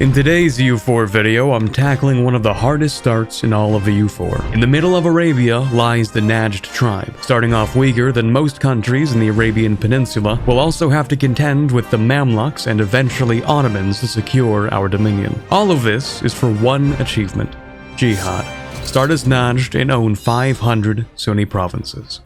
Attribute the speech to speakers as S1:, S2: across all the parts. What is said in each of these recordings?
S1: In today's EU4 video, I'm tackling one of the hardest starts in all of the EU4. In the middle of Arabia lies the Najd tribe. Starting off weaker than most countries in the Arabian Peninsula, we'll also have to contend with the Mamluks and eventually Ottomans to secure our dominion. All of this is for one achievement: Jihad. Start as Najd and own 500 Sunni provinces.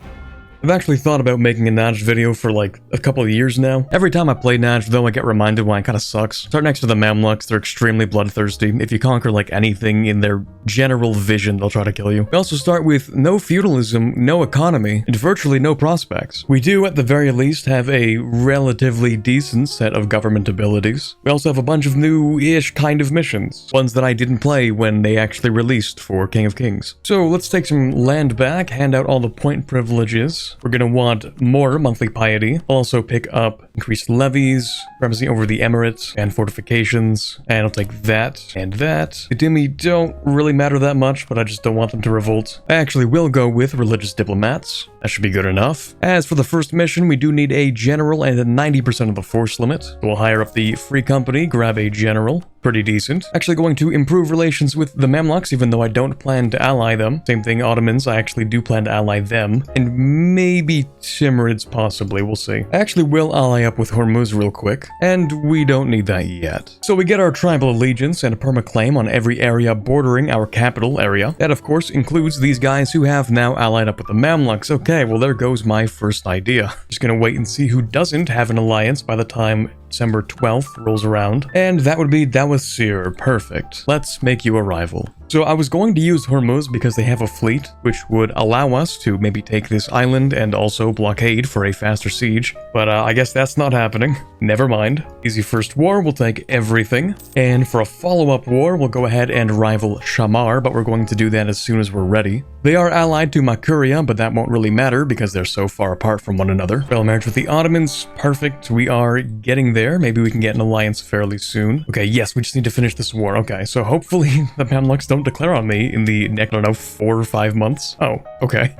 S1: I've actually thought about making a Najd video for like a couple of years now. Every time I play Najd though, I get reminded why it kinda sucks. Start next to the Mamluks, they're extremely bloodthirsty. If you conquer like anything in their general vision, they'll try to kill you. We also start with no feudalism, no economy, and virtually no prospects. We do at the very least have a relatively decent set of government abilities. We also have a bunch of new-ish kind of missions. Ones that I didn't play when they actually released for King of Kings. So let's take some land back, hand out all the point privileges. We're gonna want more monthly piety. I'll also pick up increased levies, supremacy over the emirates, and fortifications. And I'll take that and that. The Dhimmi don't really matter that much, but I just don't want them to revolt. I actually will go with religious diplomats. That should be good enough. As for the first mission, we do need a general and a 90% of the force limit. So we'll hire up the free company, grab a general. Pretty decent. Actually going to improve relations with the Mamluks, even though I don't plan to ally them. Same thing, Ottomans, I actually do plan to ally them. And maybe Timurids, possibly, we'll see. I actually will ally up with Hormuz real quick, and we don't need that yet. So we get our tribal allegiance and a perma-claim on every area bordering our capital area. That, of course, includes these guys who have now allied up with the Mamluks. Okay, well, there goes my first idea. Just gonna wait and see who doesn't have an alliance by the time December 12th rolls around, and that would be Dawasir. Perfect. Let's make you a rival. So I was going to use Hormuz because they have a fleet, which would allow us to maybe take this island and also blockade for a faster siege, but I guess that's not happening. Never mind. Easy first war, we'll take everything, and for a follow-up war, we'll go ahead and rival Shamar, but we're going to do that as soon as we're ready. They are allied to Makuria, but that won't really matter because they're so far apart from one another. Failed marriage with the Ottomans, perfect. We are getting there. Maybe we can get an alliance fairly soon. Okay, yes, we just need to finish this war. Okay, so hopefully the Mamluks don't declare on me in the next, I don't know, 4 or 5 months. Oh, okay.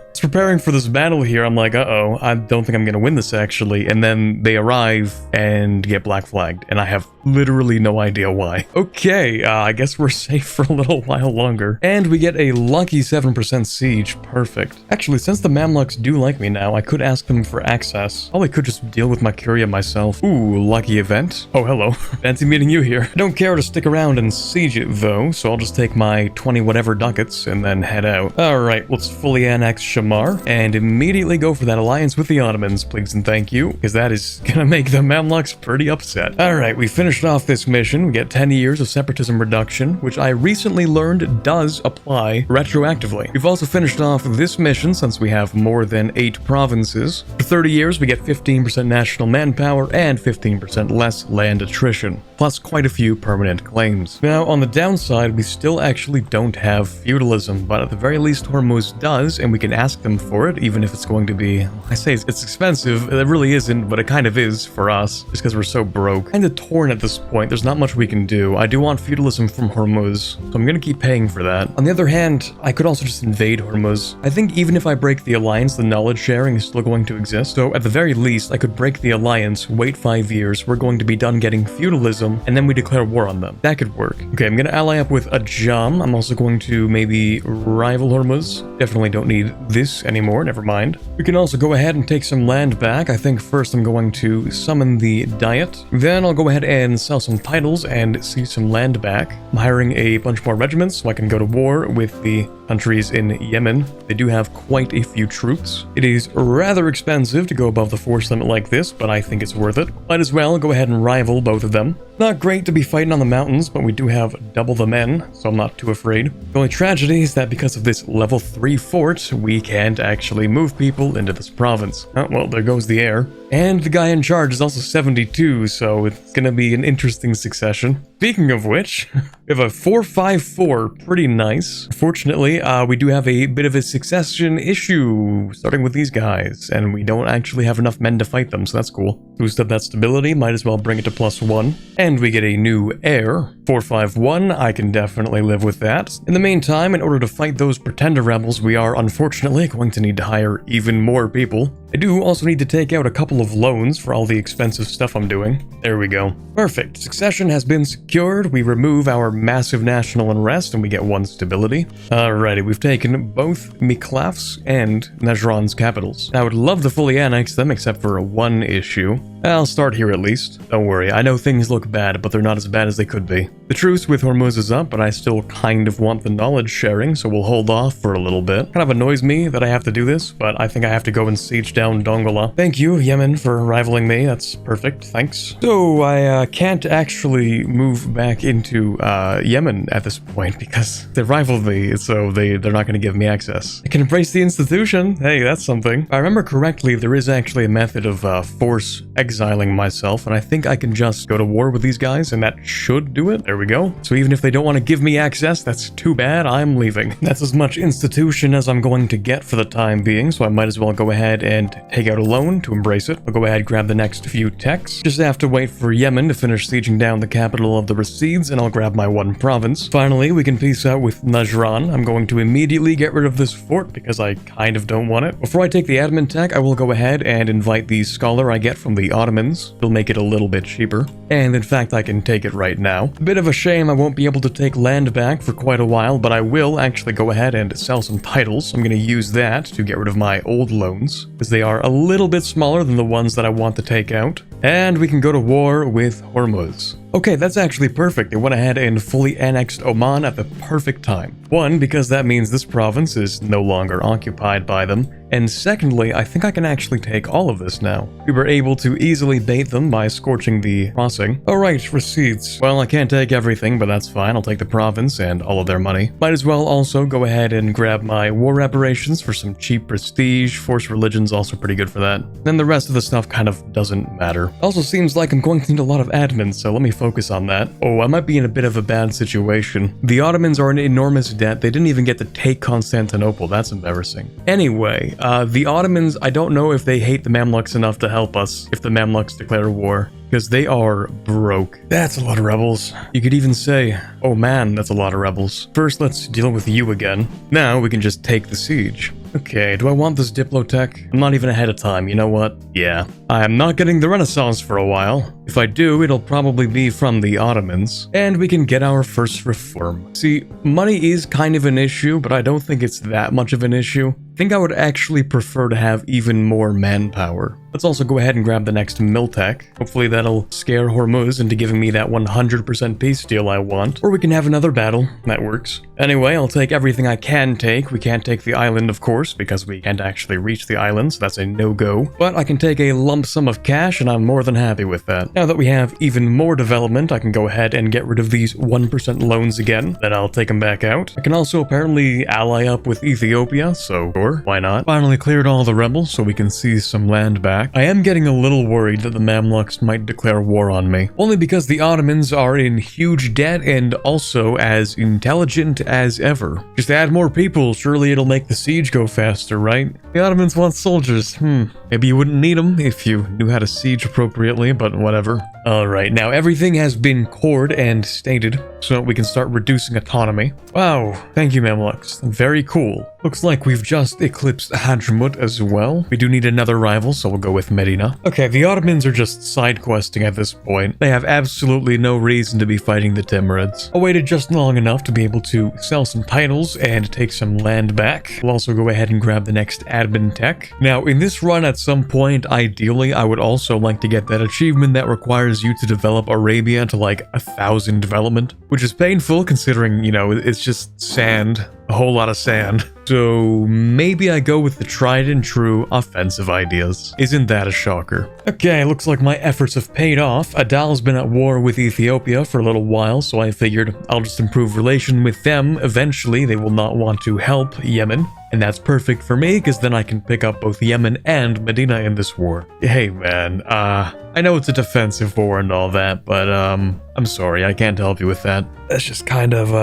S1: It's preparing for this battle here. I'm like, uh-oh, I don't think I'm gonna win this actually. And then they arrive and get black flagged, and I have literally no idea why. Okay, I guess we're safe for a little while longer. And we get a lucky 7% siege. Perfect. Actually, since the Mamluks do like me now, I could ask them for access. Probably could just deal with Makuria myself. Ooh, lucky event. Oh, hello. Fancy meeting you here. I don't care to stick around and siege it though, so I'll just take my 20 whatever ducats and then head out. Alright, let's fully annex Shamar and immediately go for that alliance with the Ottomans, please and thank you, because that is gonna make the Mamluks pretty upset. Alright, we finished off this mission. We get 10 years of separatism reduction, which I recently learned does apply retroactively. We've also finished off this mission since we have more than 8 provinces. For 30 years, we get 15% national manpower and 15% less land attrition, plus quite a few permanent claims. Now, on the downside, we still actually don't have feudalism, but at the very least Hormuz does, and we can ask them for it, even if it's going to be, I say it's expensive, it really isn't, but it kind of is for us, just because we're so broke. Kind of torn at this point, there's not much we can do. I do want feudalism from Hormuz, so I'm gonna keep paying for that. On the other hand, I could also just invade Hormuz. I think even if I break the alliance, the knowledge sharing is still going to exist, so at the very least, I could break the alliance, wait 5 years, we're going to be done getting feudalism, and then we declare war on them. That could work. Okay, I'm gonna ally up with Ajam. I'm also going to maybe rival Hormuz. Definitely don't need this anymore, never mind. We can also go ahead and take some land back. I think first I'm going to summon the Diet. Then I'll go ahead and sell some titles and see some land back. I'm hiring a bunch more regiments so I can go to war with the countries in Yemen. They do have quite a few troops. It is rather expensive to go above the force limit like this, but I think it's worth it. Might as well go ahead and rival both of them. Not great to be fighting on the mountains, but we do have double the men, so I'm not too afraid. The only tragedy is that because of this level 3 fort, we can't actually move people into this province. Oh, well, there goes the heir. And the guy in charge is also 72, so it's gonna be an interesting succession. Speaking of which, we have a 454, pretty nice. Unfortunately, we do have a bit of a succession issue, starting with these guys, and we don't actually have enough men to fight them, so that's cool. Boost up that stability, might as well bring it to +1. And we get a new heir. 451, I can definitely live with that. In the meantime, in order to fight those pretender rebels, we are unfortunately going to need to hire even more people. I do also need to take out a couple of loans for all the expensive stuff I'm doing. There we go. Perfect. Succession has been secured. We remove our massive national unrest and we get 1 stability. Alrighty, we've taken both Miklaf's and Najran's capitals. I would love to fully annex them except for one issue. I'll start here at least. Don't worry, I know things look bad, but they're not as bad as they could be. The truce with Hormuz is up, but I still kind of want the knowledge sharing, so we'll hold off for a little bit. Kind of annoys me that I have to do this, but I think I have to go and siege down Dongola. Thank you, Yemen, for rivaling me. That's perfect, thanks. So, I can't actually move back into Yemen at this point because they rivaled me, so they're not going to give me access. I can embrace the institution. Hey, that's something. If I remember correctly, there is actually a method of force exiling myself, and I think I can just go to war with these guys, and that should do it. There we go. So even if they don't want to give me access, that's too bad. I'm leaving. That's as much institution as I'm going to get for the time being, so I might as well go ahead and take out a loan to embrace it. I'll go ahead and grab the next few techs. Just have to wait for Yemen to finish sieging down the capital of the Rasids, and I'll grab my 1 province. Finally, we can peace out with Najran. I'm going to immediately get rid of this fort because I kind of don't want it. Before I take the admin tech, I will go ahead and invite the scholar I get from the Ottomans. It'll make it a little bit cheaper. And in fact, I can take it right now. A bit of a shame I won't be able to take land back for quite a while, but I will actually go ahead and sell some titles. I'm going to use that to get rid of my old loans, because they are a little bit smaller than the ones that I want to take out. And we can go to war with Hormuz. Okay, that's actually perfect. They went ahead and fully annexed Oman at the perfect time. 1, because that means this province is no longer occupied by them. And secondly, I think I can actually take all of this now. We were able to easily bait them by scorching the crossing. Alright, receipts. Well, I can't take everything, but that's fine. I'll take the province and all of their money. Might as well also go ahead and grab my war reparations for some cheap prestige. Force religion's also pretty good for that. Then the rest of the stuff kind of doesn't matter. Also seems like I'm going to need a lot of admin, so let me focus on that. Oh, I might be in a bit of a bad situation. The Ottomans are in enormous debt. They didn't even get to take Constantinople. That's embarrassing. Anyway, the Ottomans, I don't know if they hate the Mamluks enough to help us if the Mamluks declare war, because they are broke. That's a lot of rebels. You could even say, oh man, that's a lot of rebels. First, let's deal with you again. Now we can just take the siege. Okay, do I want this Diplotech? I'm not even ahead of time, you know what? Yeah. I am not getting the Renaissance for a while. If I do, it'll probably be from the Ottomans. And we can get our first reform. See, money is kind of an issue, but I don't think it's that much of an issue. I think I would actually prefer to have even more manpower. Let's also go ahead and grab the next Miltech. Hopefully that'll scare Hormuz into giving me that 100% peace deal I want. Or we can have another battle. That works. Anyway, I'll take everything I can take. We can't take the island, of course, because we can't actually reach the island, so that's a no-go. But I can take a lump sum of cash, and I'm more than happy with that. Now that we have even more development, I can go ahead and get rid of these 1% loans again. Then I'll take them back out. I can also apparently ally up with Ethiopia, so sure, why not? Finally cleared all the rebels, so we can seize some land back. I am getting a little worried that the Mamluks might declare war on me. Only because the Ottomans are in huge debt and also as intelligent as ever. Just add more people, surely it'll make the siege go faster, right? The Ottomans want soldiers. Maybe you wouldn't need them if you knew how to siege appropriately, but whatever. Alright, now everything has been cored and stated, so we can start reducing autonomy. Wow, thank you Mamluks. Very cool. Looks like we've just eclipsed Hadramut as well. We do need another rival, so we'll go with Medina. Okay, the Ottomans are just side questing at this point. They have absolutely no reason to be fighting the Timurids. I waited just long enough to be able to sell some titles and take some land back. We'll also go ahead and grab the next admin tech. Now, in this run at some point, ideally, I would also like to get that achievement that requires you to develop Arabia to like 1,000 development, which is painful considering, you know, it's just sand. A whole lot of sand. So maybe I go with the tried and true offensive ideas. Isn't that a shocker? Okay, looks like my efforts have paid off. Adal's been at war with Ethiopia for a little while, so I figured I'll just improve relation with them. Eventually, they will not want to help Yemen. And that's perfect for me, because then I can pick up both Yemen and Medina in this war. Hey man, I know it's a defensive war and all that, but I'm I'm sorry, I can't help you with that. That's just kind of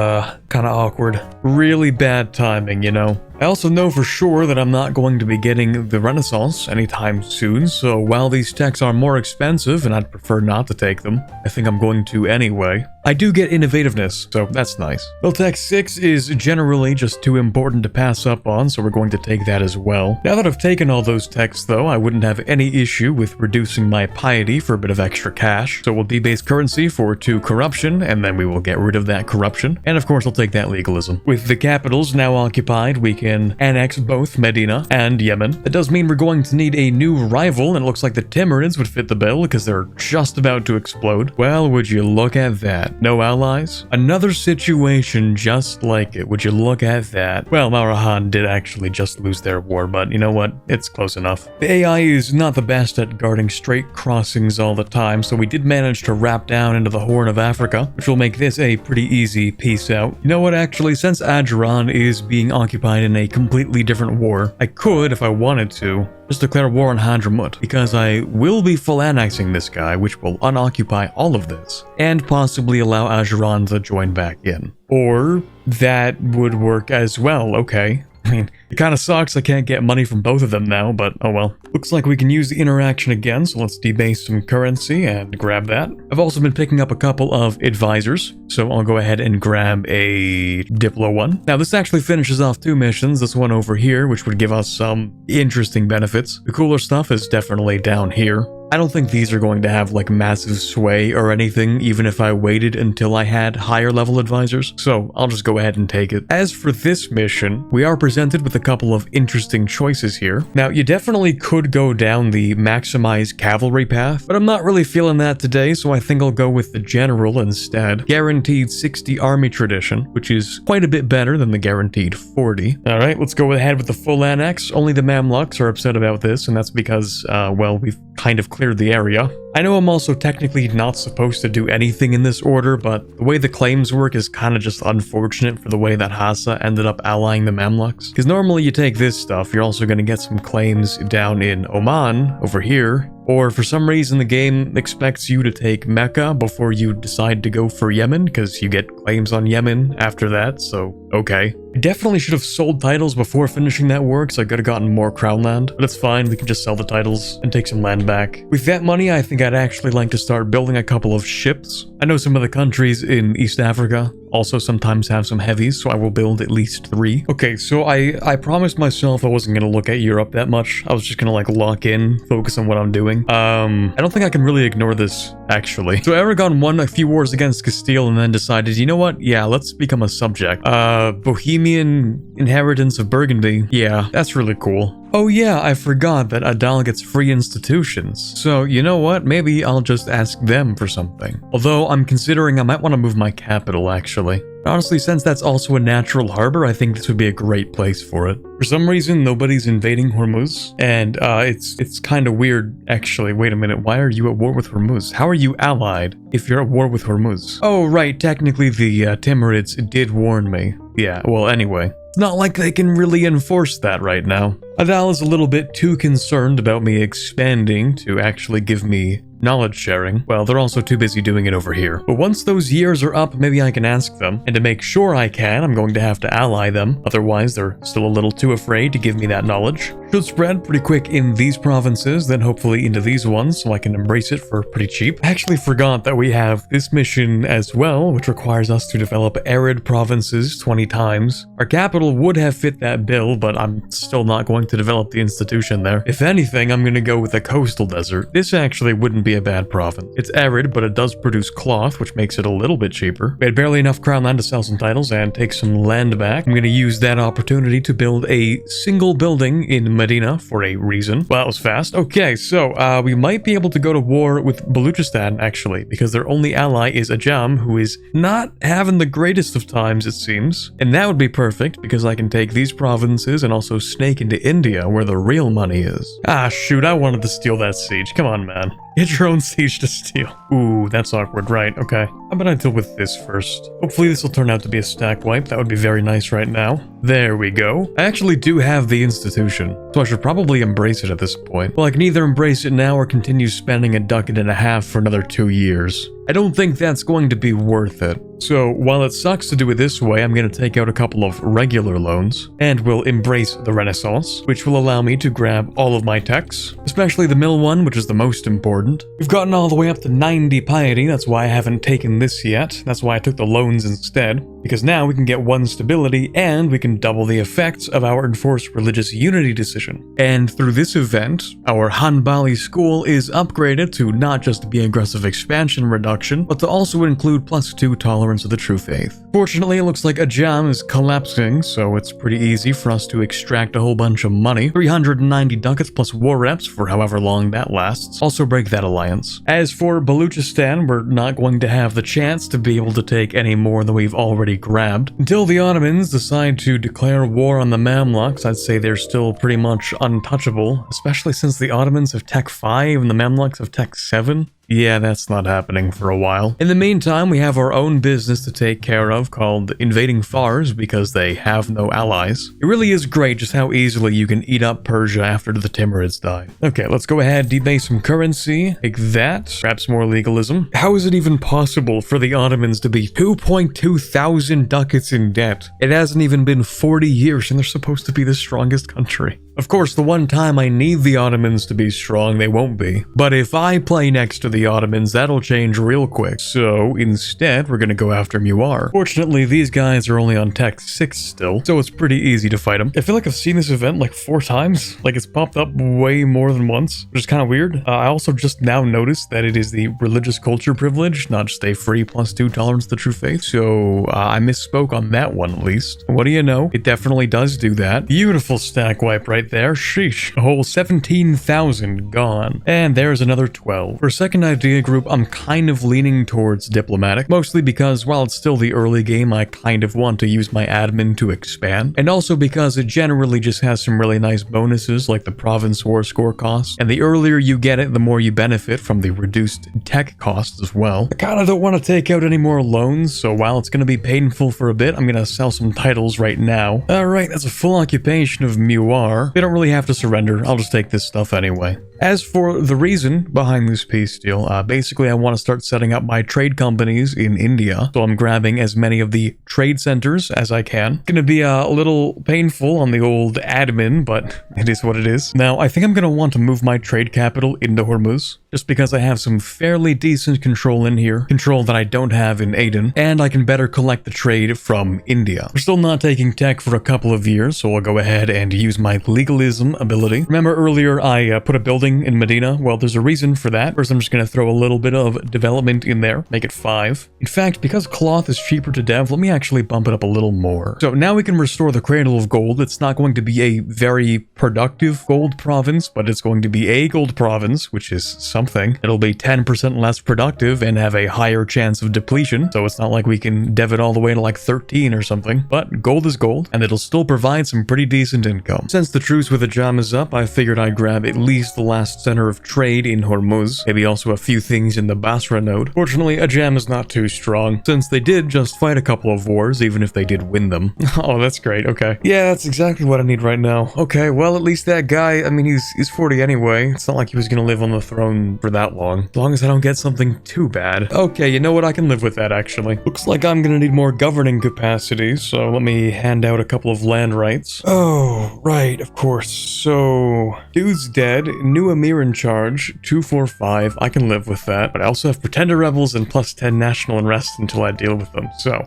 S1: awkward. Really bad timing, you know? I also know for sure that I'm not going to be getting the Renaissance anytime soon, so while these techs are more expensive and I'd prefer not to take them, I think I'm going to anyway. I do get innovativeness, so that's nice. Well, Tech 6 is generally just too important to pass up on, so we're going to take that as well. Now that I've taken all those techs though, I wouldn't have any issue with reducing my piety for a bit of extra cash. So we'll debase currency for 2 corruption, and then we will get rid of that corruption. And of course I'll take that legalism. With the capitals now occupied, we can annex both Medina and Yemen. That does mean we're going to need a new rival, and it looks like the Timurids would fit the bill because they're just about to explode. Well, would you look at that? No allies? Another situation just like it. Would you look at that? Well, Marahan did actually just lose their war, but you know what? It's close enough. The AI is not the best at guarding straight crossings all the time, so we did manage to wrap down into the Horn of Africa, which will make this a pretty easy piece out. You know what, actually, since Ajiran is being occupied in a completely different war, I could, if I wanted to, just declare war on Hadramut, because I will be full annexing this guy, which will unoccupy all of this, and possibly allow Ajiran to join back in. Or that would work as well, okay. I mean, it kind of sucks I can't get money from both of them now, but oh well. Looks like we can use the interaction again, so let's debase some currency and grab that. I've also been picking up a couple of advisors, so I'll go ahead and grab a Diplo one. Now this actually finishes off 2 missions, this one over here, which would give us some interesting benefits. The cooler stuff is definitely down here. I don't think these are going to have like massive sway or anything, even if I waited until I had higher level advisors, so I'll just go ahead and take it. As for this mission, we are presented with a couple of interesting choices here. Now, you definitely could go down the maximize cavalry path, but I'm not really feeling that today, so I think I'll go with the general instead. Guaranteed 60 army tradition, which is quite a bit better than the guaranteed 40. Alright, let's go ahead with the full annex. Only the Mamluks are upset about this, and that's because, well, we've kind of cleared the area. I know I'm also technically not supposed to do anything in this order, but the way the claims work is kind of just unfortunate for the way that Hassa ended up allying the Mamluks. Because normally you take this stuff, you're also going to get some claims down in Oman, over here, or for some reason the game expects you to take Mecca before you decide to go for Yemen, because you get claims on Yemen after that, so okay. I definitely should have sold titles before finishing that war, because I could have gotten more crown land, but it's fine, we can just sell the titles and take some land back. With that money, I think I'd actually like to start building a couple of ships. I know some of the countries in East Africa also sometimes have some heavies, so I will build at least 3. Okay, so I promised myself I wasn't going to look at Europe that much. I was just going to like lock in, focus on what I'm doing. I don't think I can really ignore this, actually. So Aragon won a few wars against Castile and then decided, you know what? Yeah, let's become a subject. Bohemian inheritance of Burgundy. Yeah, that's really cool. Oh yeah, I forgot that Adal gets free institutions. So, you know what? Maybe I'll just ask them for something. Although, I'm considering I might want to move my capital, actually. Honestly, since that's also a natural harbor, I think this would be a great place for it. For some reason, nobody's invading Hormuz, and it's kind of weird, actually. Wait a minute, why are you at war with Hormuz? How are you allied if you're at war with Hormuz? Oh, right, technically the Timurids did warn me. Yeah, well, anyway. It's not like they can really enforce that right now. Adal is a little bit too concerned about me expanding to actually give me knowledge sharing. Well, they're also too busy doing it over here. But once those years are up, maybe I can ask them. And to make sure I can, I'm going to have to ally them. Otherwise, they're still a little too afraid to give me that knowledge. Should spread pretty quick in these provinces, then hopefully into these ones, so I can embrace it for pretty cheap. I actually forgot that we have this mission as well, which requires us to develop arid provinces 20 times. Our capital would have fit that bill, but I'm still not going to develop the institution there. If anything, I'm going to go with a coastal desert. This actually wouldn't be a bad province. It's arid, but it does produce cloth, which makes it a little bit cheaper. We had barely enough crown land to sell some titles and take some land back. I'm going to use that opportunity to build a single building in Medina for a reason. Well, that was fast. Okay, so we might be able to go to war with Baluchistan, actually, because their only ally is Ajam, who is not having the greatest of times, it seems. And that would be perfect, because I can take these provinces and also snake into India, where the real money is. Ah, shoot, I wanted to steal that siege. Come on, man. Get your own siege to steal. Ooh, that's awkward, right? Okay. How about I deal with this first? Hopefully this will turn out to be a stack wipe. That would be very nice right now. There we go. I actually do have the institution, so I should probably embrace it at this point. Well, I can either embrace it now or continue spending a ducat and a half for another 2 years. I don't think that's going to be worth it. So while it sucks to do it this way, I'm going to take out a couple of regular loans, and we'll embrace the Renaissance, which will allow me to grab all of my techs, especially the mill one, which is the most important. We've gotten all the way up to 90 piety, that's why I haven't taken this yet. That's why I took the loans instead, because now we can get 1 stability, and we can double the effects of our enforced religious unity decision. And through this event, our Hanbali school is upgraded to not just be aggressive expansion reduction, but to also include +2 tolerance of the true faith. Fortunately, it looks like Ajam is collapsing, so it's pretty easy for us to extract a whole bunch of money. 390 ducats plus war reps for however long that lasts. Also break that alliance. As for Baluchistan, we're not going to have the chance to be able to take any more than we've already grabbed. Until the Ottomans decide to declare war on the Mamluks, I'd say they're still pretty much untouchable, especially since the Ottomans have Tech 5 and the Mamluks have Tech 7. Yeah, that's not happening for a while. In the meantime, we have our own business to take care of called invading Fars because they have no allies. It really is great just how easily you can eat up Persia after the Timurids die. Okay, let's go ahead, debase some currency, take that, perhaps more legalism. How is it even possible for the Ottomans to be 2.2 thousand ducats in debt? It hasn't even been 40 years and they're supposed to be the strongest country. Of course, the one time I need the Ottomans to be strong, they won't be. But if I play next to the Ottomans, that'll change real quick. So instead, we're gonna go after Muar. Fortunately, these guys are only on Tech 6 still, so it's pretty easy to fight them. I feel like I've seen this event like 4 times. Like it's popped up way more than once, which is kind of weird. I also just now noticed that it is the religious culture privilege, not just a free +2 tolerance to the true faith. So I misspoke on that one at least. What do you know? It definitely does do that. Beautiful stack wipe right there. Sheesh. A whole 17,000 gone. And there's another 12. For second idea group, I'm kind of leaning towards diplomatic, mostly because while it's still the early game, I kind of want to use my admin to expand, and also because it generally just has some really nice bonuses like the province war score cost, and the earlier you get it, the more you benefit from the reduced tech costs as well. I kind of don't want to take out any more loans, so while it's going to be painful for a bit, I'm going to sell some titles right now. Alright, that's a full occupation of Muar. They don't really have to surrender, I'll just take this stuff anyway. As for the reason behind this peace deal, basically I want to start setting up my trade companies in India, so I'm grabbing as many of the trade centers as I can. Gonna be a little painful on the old admin, but it is what it is. Now, I think I'm gonna want to move my trade capital into Hormuz, just because I have some fairly decent control in here, control that I don't have in Aden, and I can better collect the trade from India. We're still not taking tech for a couple of years, so I'll go ahead and use my legalism ability. Remember earlier I put a building in Medina? Well, there's a reason for that. First, I'm just going to throw a little bit of development in there, make it 5. In fact, because cloth is cheaper to dev, let me actually bump it up a little more. So now we can restore the Cradle of Gold. It's not going to be a very productive gold province, but it's going to be a gold province, which is something. It'll be 10% less productive and have a higher chance of depletion, so it's not like we can dev it all the way to like 13 or something. But gold is gold, and it'll still provide some pretty decent income. Since the truce with Ajam is up, I figured I'd grab at least the last center of trade in Hormuz, maybe also a few things in the Basra node. Fortunately, Ajam is not too strong, since they did just fight a couple of wars, even if they did win them. Oh, that's great, okay. Yeah, that's exactly what I need right now. Okay, well, at least that guy, I mean, he's 40 anyway. It's not like he was gonna live on the throne for that long. As long as I don't get something too bad. Okay, you know what? I can live with that, actually. Looks like I'm gonna need more governing capacity, so let me hand out a couple of land rights. Oh, right, of course. So, dude's dead, new emir in charge, 245, I can live with that, but I also have pretender rebels and +10 national unrest until I deal with them. So,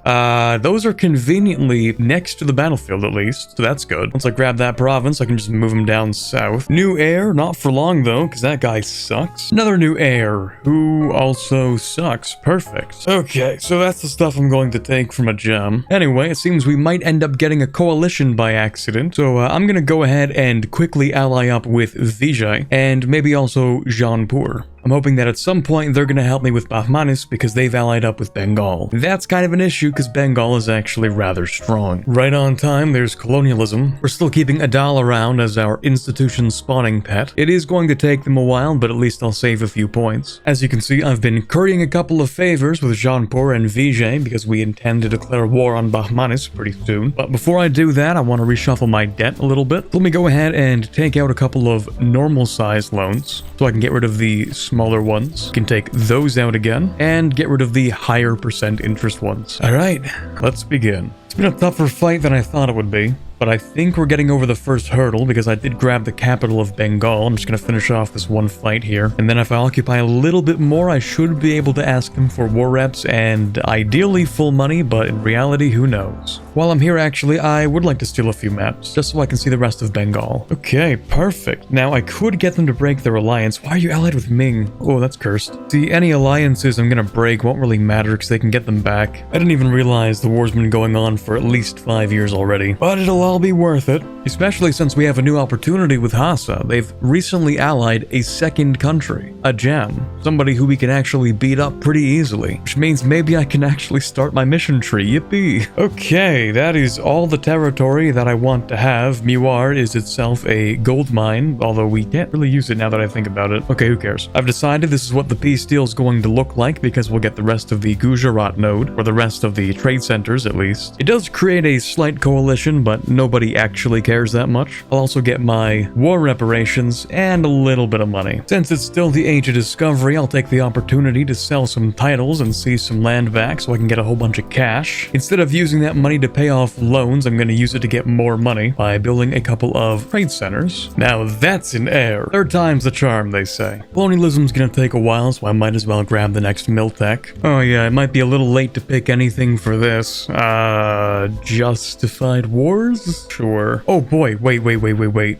S1: those are conveniently next to the battlefield at least, so that's good. Once I grab that province, I can just move them down south. New heir, not for long though, because that guy sucks. Another new heir, who also sucks. Perfect. Okay, so that's the stuff I'm going to take from Ajam. Anyway, it seems we might end up getting a coalition by accident, so I'm gonna go ahead and quickly ally up with Vijay, and maybe also Jaunpur. I'm hoping that at some point they're going to help me with Bahmanis because they've allied up with Bengal. That's kind of an issue because Bengal is actually rather strong. Right on time, there's colonialism. We're still keeping Adal around as our institution spawning pet. It is going to take them a while, but at least I'll save a few points. As you can see, I've been currying a couple of favors with Jaunpur and Vijay because we intend to declare war on Bahmanis pretty soon. But before I do that, I want to reshuffle my debt a little bit. Let me go ahead and take out a couple of normal size loans so I can get rid of the smaller ones. We can take those out again and get rid of the higher percent interest ones. All right, let's begin. It's been a tougher fight than I thought it would be, but I think we're getting over the first hurdle because I did grab the capital of Bengal. I'm just going to finish off this one fight here. And then if I occupy a little bit more, I should be able to ask him for war reps and ideally full money, but in reality, who knows? While I'm here, actually, I would like to steal a few maps, just so I can see the rest of Bengal. Okay, perfect. Now, I could get them to break their alliance. Why are you allied with Ming? Oh, that's cursed. See, any alliances I'm going to break won't really matter because they can get them back. I didn't even realize the war's been going on for at least 5 years already, but it'll all be worth it, especially since we have a new opportunity with Hassa. They've recently allied a second country, a gem, somebody who we can actually beat up pretty easily, which means maybe I can actually start my mission tree. Yippee. Okay, that is all the territory that I want to have. Mewar is itself a gold mine, although we can't really use it now that I think about it. Okay, who cares? I've decided this is what the peace deal is going to look like because we'll get the rest of the Gujarat node, or the rest of the trade centers at least. It does create a slight coalition, but nobody actually cares that much. I'll also get my war reparations and a little bit of money. Since it's still the age of discovery, I'll take the opportunity to sell some titles and seize some land back so I can get a whole bunch of cash. Instead of using that money to pay off loans, I'm going to use it to get more money by building a couple of trade centers. Now that's an heir. Third time's the charm, they say. Colonialism's going to take a while, so I might as well grab the next mill tech. Oh yeah, it might be a little late to pick anything for this. Justified wars? Sure. Oh boy, wait.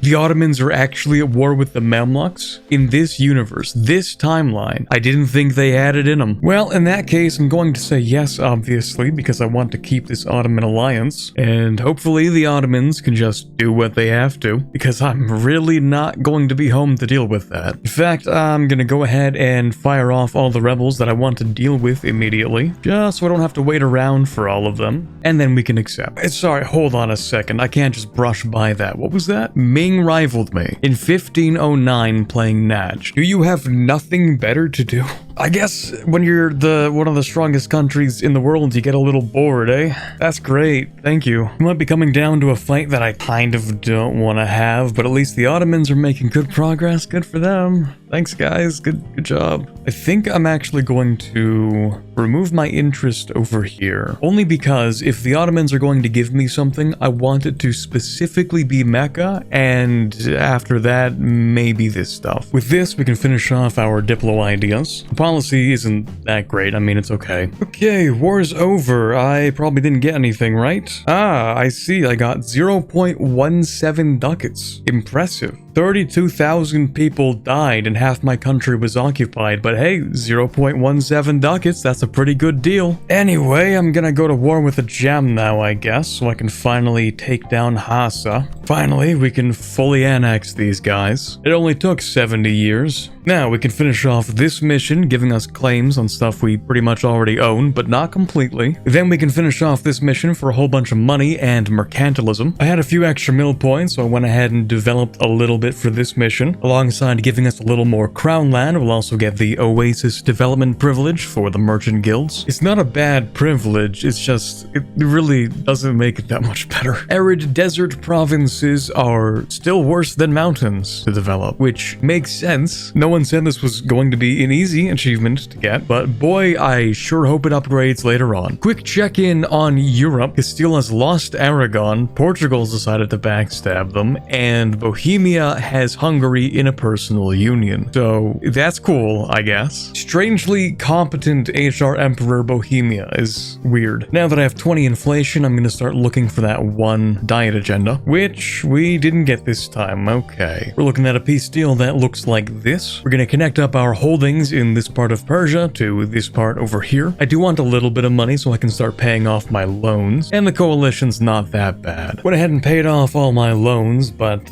S1: The Ottomans are actually at war with the Mamluks? In this universe, this timeline, I didn't think they had it in them. Well, in that case, I'm going to say yes, obviously, because I want to keep this Ottoman alliance, and hopefully the Ottomans can just do what they have to, because I'm really not going to be home to deal with that. In fact, I'm gonna go ahead and fire off all the rebels that I want to deal with immediately, just so I don't have to wait around for all of them, and then we can accept. Sorry, hold on a second, I can't just brush by that. What was that? Ming rivaled me in 1509 playing Najd. Do you have nothing better to do? I guess when you're one of the strongest countries in the world, you get a little bored, eh? That's great, thank you. We might be coming down to a fight that I kind of don't want to have, but at least the Ottomans are making good progress. Good for them. Thanks, guys. Good job. I think I'm actually going to remove my interest over here, only because if the Ottomans are going to give me something, I want it to specifically be Mecca, and after that, maybe this stuff. With this, we can finish off our Diplo ideas. The policy isn't that great. I mean, it's okay. Okay, war's over. I probably didn't get anything, right? Ah, I see. I got 0.17 ducats. Impressive. 32,000 people died and half my country was occupied, but hey, 0.17 ducats, that's a pretty good deal. Anyway, I'm gonna go to war with a gem now, I guess, so I can finally take down Hassa. Finally, we can fully annex these guys. It only took 70 years. Now, we can finish off this mission, giving us claims on stuff we pretty much already own, but not completely. Then we can finish off this mission for a whole bunch of money and mercantilism. I had a few extra mill points, so I went ahead and developed a little bit for this mission. Alongside giving us a little more crown land, we'll also get the Oasis development privilege for the merchant guilds. It's not a bad privilege, it's just, it really doesn't make it that much better. Arid desert provinces are still worse than mountains to develop, which makes sense. No one said this was going to be an easy achievement to get, but boy, I sure hope it upgrades later on. Quick check-in on Europe. Castile has lost Aragon, Portugal's decided to backstab them, and Bohemia has Hungary in a personal union. So that's cool, I guess. Strangely competent HR Emperor Bohemia is weird. Now that I have 20 inflation, I'm gonna start looking for that one diet agenda, which we didn't get this time. Okay. We're looking at a peace deal that looks like this. We're gonna connect up our holdings in this part of Persia to this part over here. I do want a little bit of money so I can start paying off my loans, and the coalition's not that bad. Went ahead and paid off all my loans, but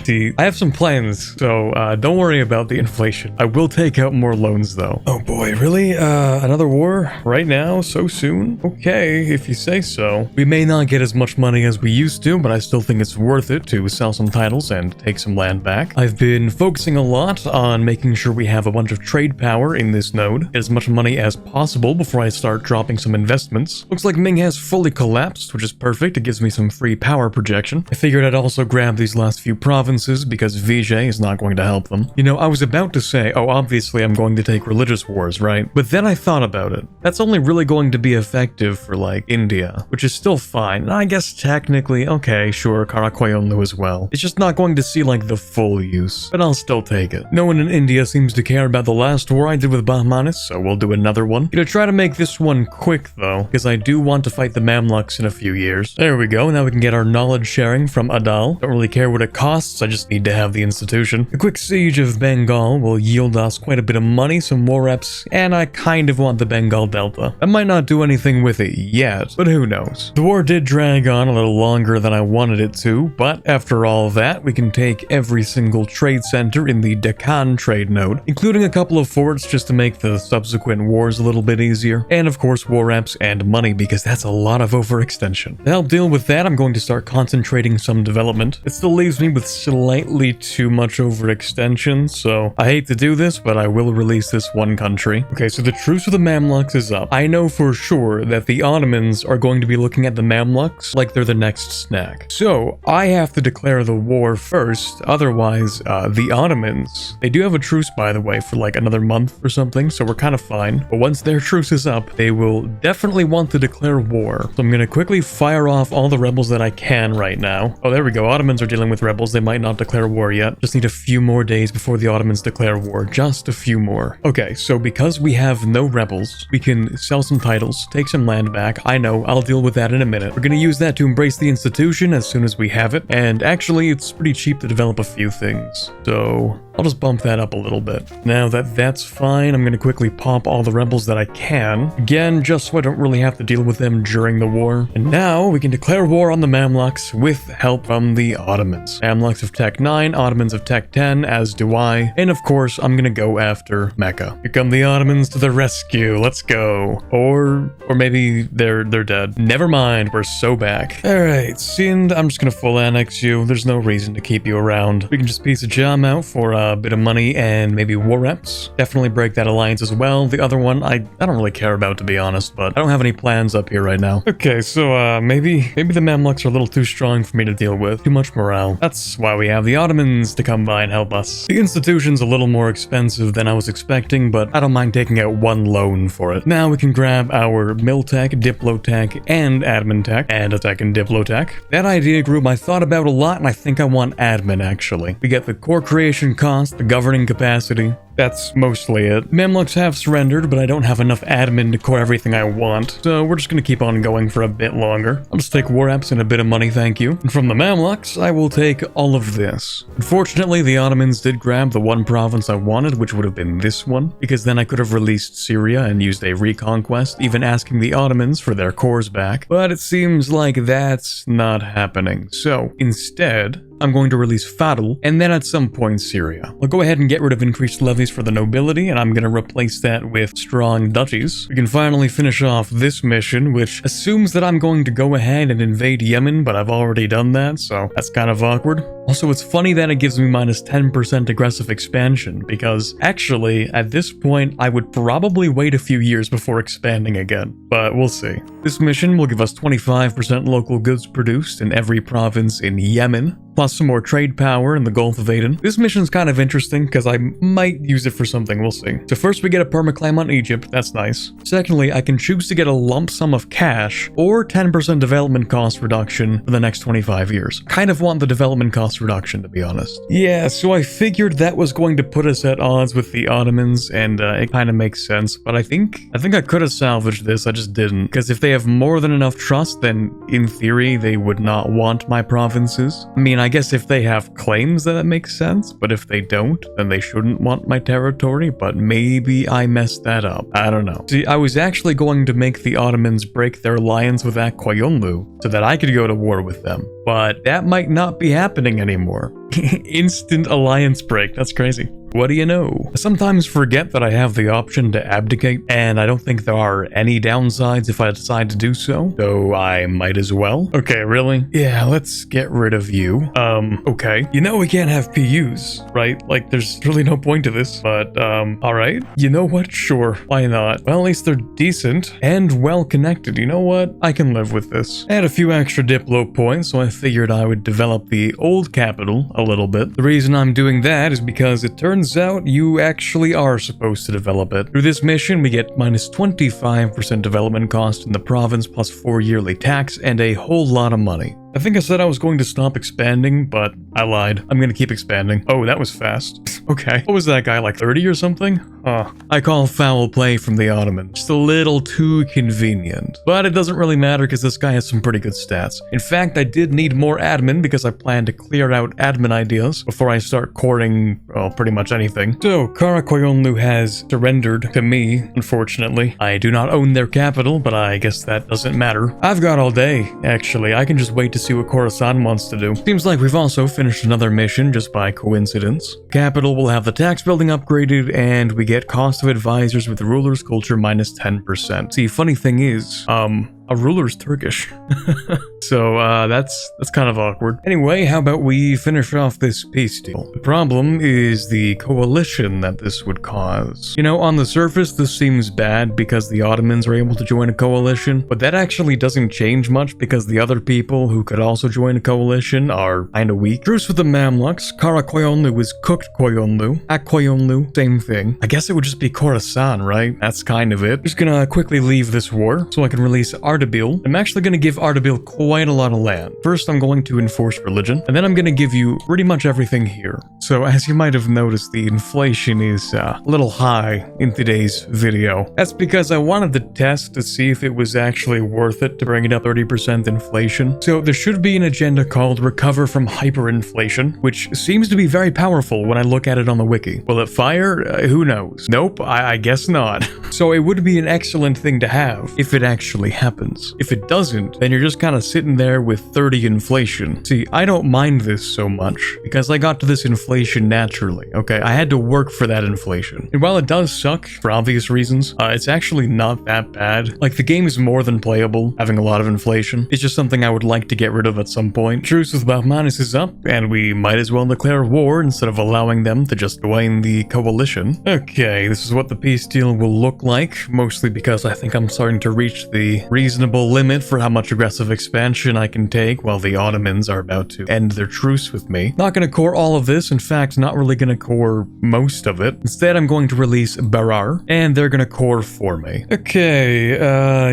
S1: see, I have some plans, so don't worry about the inflation. I will take out more loans though. Oh boy, really? Another war? Right now? So soon? Okay, if you say so. We may not get as much money as we used to, but I still think it's worth it to sell some titles and take some land back. I've been focusing a lot on making sure we have a bunch of trade power in this node, get as much money as possible before I start dropping some investments. Looks like Ming has fully collapsed, which is perfect. It gives me some free power projection. I figured I'd also grab these last few provinces because Vijay is not going to help them. You know, I was about to say, oh, obviously I'm going to take religious wars, right? But then I thought about it. That's only really going to be effective for, like, India, which is still fine. And I guess technically, okay, sure, Karakoyunlu as well. It's just not going to see, like, the full use, but I'll still take it. No one in India seems to care about the last war I did with Bahmanis, so we'll do another one. Gonna try to make this one quick, though, because I do want to fight the Mamluks in a few years. There we go, now we can get our knowledge sharing from Adal. Don't really care what it costs, I just need to have the institution. A quick siege of Bengal will yield us quite a bit of money, some war reps, and I kind of want the Bengal Delta. I might not do anything with it yet, but who knows. The war did drag on a little longer than I wanted it to, but after all that, we can take every single trade center in the Deccan trade node, including a couple of forts just to make the subsequent wars a little bit easier, and of course war reps and money because that's a lot of overextension. To help deal with that, I'm going to start concentrating some development. It still leaves me with slightly too much overextension, so I hate to do this, but I will release this one country. Okay, so the truce with the Mamluks is up. I know for sure that the Ottomans are going to be looking at the Mamluks like they're the next snack. So I have to declare the war first, otherwise the Ottomans, they do have a truce by the way for like another month or something, so we're kind of fine. But once their truce is up, they will definitely want to declare war. So I'm gonna quickly fire off all the rebels that I can right now. Oh, there we go. Ottomans are dealing with rebels. They might not declare war yet. Just need a few more days before the Ottomans declare war. Just a few more. Okay, so because we have no rebels, we can sell some titles, take some land back. I know, I'll deal with that in a minute. We're gonna use that to embrace the institution as soon as we have it. And actually, it's pretty cheap to develop a few things. So I'll just bump that up a little bit. Now that that's fine, I'm going to quickly pop all the rebels that I can. Again, just so I don't really have to deal with them during the war. And now we can declare war on the Mamluks with help from the Ottomans. Mamluks of Tech 9, Ottomans of Tech 10, as do I. And of course, I'm going to go after Mecca. Here come the Ottomans to the rescue. Let's go. Or maybe they're dead. Never mind, we're so back. Alright, Sind, I'm just going to full annex you. There's no reason to keep you around. We can just piece a jam out for a bit of money and maybe war reps. Definitely break that alliance as well. The other one, I don't really care about, to be honest, but I don't have any plans up here right now. Okay, so maybe the Mamluks are a little too strong for me to deal with. Too much morale. That's why we have the Ottomans to come by and help us. The institution's a little more expensive than I was expecting, but I don't mind taking out one loan for it. Now we can grab our Miltech, Diplotech, and Admin Tech, and a Tech and Diplotech. That idea group I thought about a lot, and I think I want Admin, actually. We get the core creation cost, the governing capacity. That's mostly it. Mamluks have surrendered, but I don't have enough admin to core everything I want, so we're just gonna keep on going for a bit longer. I'll just take war apps and a bit of money, thank you. And from the Mamluks, I will take all of this. Unfortunately, the Ottomans did grab the one province I wanted, which would have been this one, because then I could have released Syria and used a reconquest, even asking the Ottomans for their cores back. But it seems like that's not happening. So instead, I'm going to release Fadl, and then at some point Syria. I'll go ahead and get rid of increased levies for the nobility, and I'm going to replace that with strong duchies. We can finally finish off this mission, which assumes that I'm going to go ahead and invade Yemen, but I've already done that, so that's kind of awkward. Also, it's funny that it gives me minus 10% aggressive expansion, because actually, at this point, I would probably wait a few years before expanding again, but we'll see. This mission will give us 25% local goods produced in every province in Yemen, plus some more trade power in the Gulf of Aden. This mission's kind of interesting because I might use it for something, we'll see. So first we get a permaclaim on Egypt, that's nice. Secondly, I can choose to get a lump sum of cash or 10% development cost reduction for the next 25 years. Kind of want the development cost reduction, to be honest. Yeah, so I figured that was going to put us at odds with the Ottomans, and it kind of makes sense, but I think I could have salvaged this, I just didn't. Because if they have more than enough trust, then in theory they would not want my provinces. I mean, I guess if they have claims that makes sense, but if they don't, then they shouldn't want my territory, but maybe I messed that up. I don't know. See, I was actually going to make the Ottomans break their alliance with Akkoyunlu so that I could go to war with them, but that might not be happening anymore. Instant alliance break, that's crazy. what do you know? I sometimes forget that I have the option to abdicate, and I don't think there are any downsides if I decide to do so I might as well. Okay, really? Yeah, let's get rid of you. Okay. You know we can't have PUs, right? Like, there's really no point to this, but, alright. You know what? Sure, why not? Well, at least they're decent and well-connected. You know what? I can live with this. I had a few extra Diplo points, so I figured I would develop the old capital a little bit. The reason I'm doing that is because it turns out you actually are supposed to develop it. Through this mission, we get minus 25% development cost in the province plus 4 yearly tax and a whole lot of money. I think I said I was going to stop expanding, but I lied. I'm gonna keep expanding. Oh, that was fast. Okay. What was that guy, like 30 or something? I call foul play from the Ottomans. Just a little too convenient. But it doesn't really matter because this guy has some pretty good stats. In fact, I did need more admin because I plan to clear out admin ideas before I start courting, well, pretty much anything. So, Karakoyunlu has surrendered to me, unfortunately. I do not own their capital, but I guess that doesn't matter. I've got all day, actually. I can just wait to see what Khorasan wants to do. Seems like we've also finished another mission just by coincidence. Capital will have the tax building upgraded, and we get cost of advisors with ruler's culture minus 10%. See, funny thing is, a ruler's Turkish. So, that's kind of awkward. Anyway, how about we finish off this peace deal? The problem is the coalition that this would cause. You know, on the surface, this seems bad because the Ottomans are able to join a coalition, but that actually doesn't change much because the other people who could also join a coalition are kinda weak. Truce with the Mamluks, Karakoyunlu is cooked Koyunlu, Akkoyunlu, same thing. I guess it would just be Khorasan, right? That's kind of it. Just gonna quickly leave this war so I can release Ardabil. I'm actually going to give Ardabil quite a lot of land. First, I'm going to enforce religion, and then I'm going to give you pretty much everything here. So, as you might have noticed, the inflation is a little high in today's video. That's because I wanted to test to see if it was actually worth it to bring it up 30% inflation. So, there should be an agenda called Recover from Hyperinflation, which seems to be very powerful when I look at it on the wiki. Will it fire? Who knows? Nope, I guess not. So, it would be an excellent thing to have if it actually happens. If it doesn't, then you're just kind of sitting there with 30 inflation. See, I don't mind this so much because I got to this inflation naturally, okay? I had to work for that inflation. And while it does suck for obvious reasons, it's actually not that bad. Like, the game is more than playable, having a lot of inflation. It's just something I would like to get rid of at some point. Truce with Bahmanis is up, and we might as well declare war instead of allowing them to just join the coalition. Okay, this is what the peace deal will look like, mostly because I think I'm starting to reach the reasonable limit for how much aggressive expansion I can take while the Ottomans are about to end their truce with me. Not gonna core all of this, in fact, not really gonna core most of it. Instead, I'm going to release Berar, and they're gonna core for me. Okay,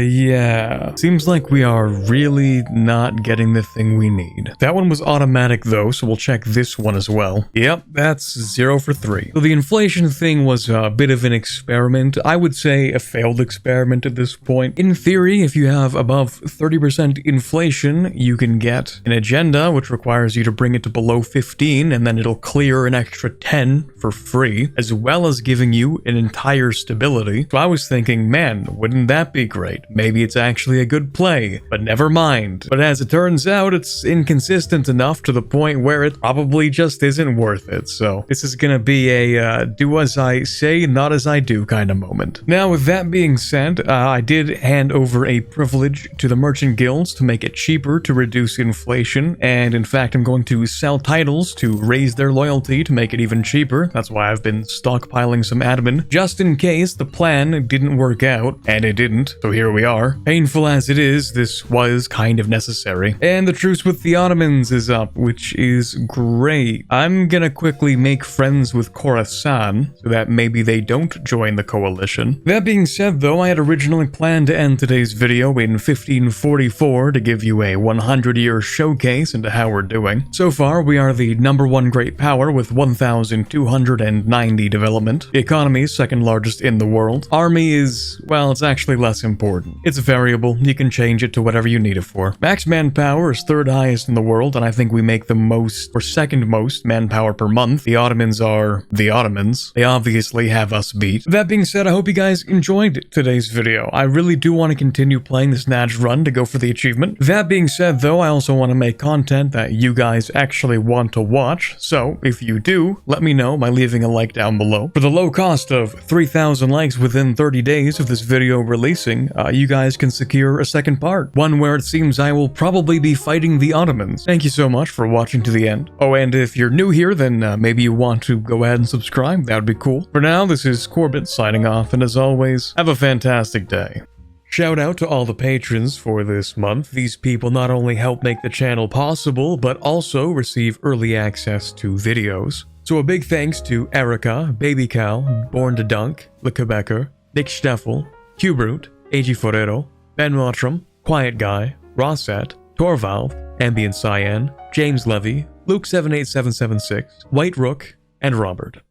S1: yeah. Seems like we are really not getting the thing we need. That one was automatic though, so we'll check this one as well. Yep, that's 0 for 3. So the inflation thing was a bit of an experiment. I would say a failed experiment at this point. In theory, if you have above 30% inflation, you can get an agenda which requires you to bring it to below 15, and then it'll clear an extra 10 for free, as well as giving you an entire stability. So I was thinking, man, wouldn't that be great? Maybe it's actually a good play, but never mind. But as it turns out, it's inconsistent enough to the point where it probably just isn't worth it. So this is gonna be a do as I say, not as I do kind of moment. Now, with that being said, I did hand over a privilege to the merchant guilds to make it cheaper to reduce inflation, and in fact I'm going to sell titles to raise their loyalty to make it even cheaper. That's why I've been stockpiling some admin, just in case the plan didn't work out, and it didn't, so here we are. Painful as it is, this was kind of necessary. And the truce with the Ottomans is up, which is great. I'm gonna quickly make friends with Khorasan, so that maybe they don't join the coalition. That being said though, I had originally planned to end today's video in 1544 to give you a 100-year showcase into how we're doing. So far, we are the #1 great power with 1,290 development. The economy is second largest in the world. Army is, well, it's actually less important. It's variable, you can change it to whatever you need it for. Max manpower is third highest in the world, and I think we make the most, or second most, manpower per month. The Ottomans are the Ottomans. They obviously have us beat. That being said, I hope you guys enjoyed today's video. I really do want to continue playing playing this Najd run to go for the achievement. That being said though, I also want to make content that you guys actually want to watch, so if you do, let me know by leaving a like down below. For the low cost of 3,000 likes within 30 days of this video releasing, you guys can secure a second part, one where it seems I will probably be fighting the Ottomans. Thank you so much for watching to the end. Oh, and if you're new here, then maybe you want to go ahead and subscribe, that would be cool. For now, this is Corbett signing off, and as always, have a fantastic day. Shout out to all the patrons for this month. These people not only help make the channel possible, but also receive early access to videos. So a big thanks to Erica, Baby Cal, Born to Dunk, Le Quebecer, Nick Steffel, Hubert, AG Forero, Ben Mottram, Quiet Guy, Rosset, Torvald, Ambient Cyan, James Levy, Luke78776, White Rook, and Robert.